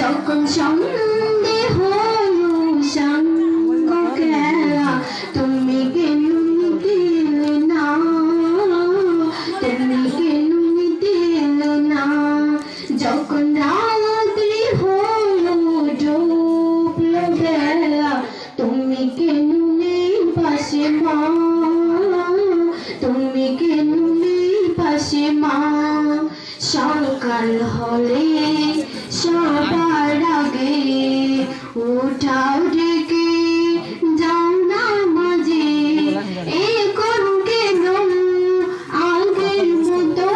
যখন সন্ধে হলো সাঙ্গ খেলা তুমি কেন দিলে না, তুমি কেন দিলে না। যখন রাত্রি হলো ডুবলো বেলা তুমি কেন নেই পাশে মা, তুমি কেন নেই পাশে মা। সকাল হলে সবার আগে উঠাও ডেকে যাও না মাঝে, এ করো কেন আগের মতো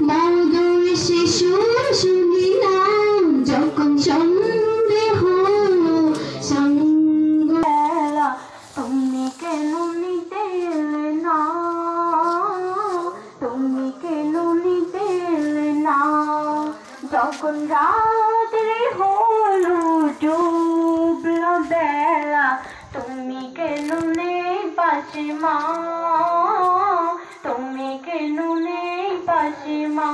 মধুর শিশু শুনি না। যখন সন্ধে হলো সঙ্গ বেলা তুমি কেন নিতে এলে না, তুমি কেন নিতে এলে না। যখন রাত্রি হলো ডুবলো বেলা তুমি কেন নেই পাশে মা, তুমি কেন নেই পাশে মা।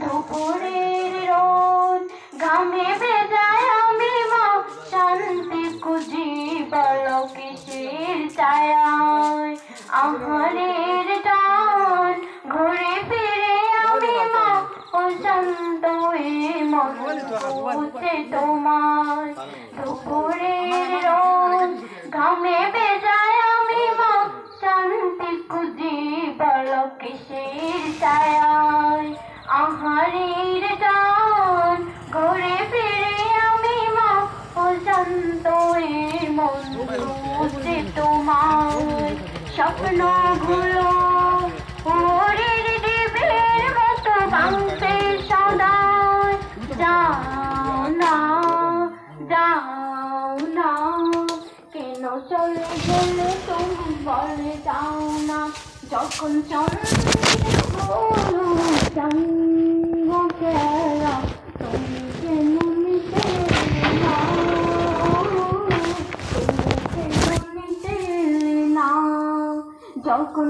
দুপুরের রোদ ঘামে ভেজায় আমি মা শান্তি খুঁজি বলো কিসের ছায়ায়। আহারের টান ঘুরে ফিরে আমি মা অশান্ত মন খুঁজছে তোমার। দুপুরের রোদ ঘামে ভেজায় আমি মা শান্তি খুঁজি বলো কিসের ছায়ায়। আহারের টান ঘুরে ফিরে আমি মা অশান্ত মন খুঁজছে তোমার। স্বপ্নগুলো ওরের ডিবের মতো ভাঙতে সদায় যাও না, যাও না। কেন চলে গেলে তুমি বলে যাও না। যখন সন্ধে হলো সাঙ্গ খেলা তুমি কেন নিতে এলে না, তুমি কেন নিতে এলে না। যখন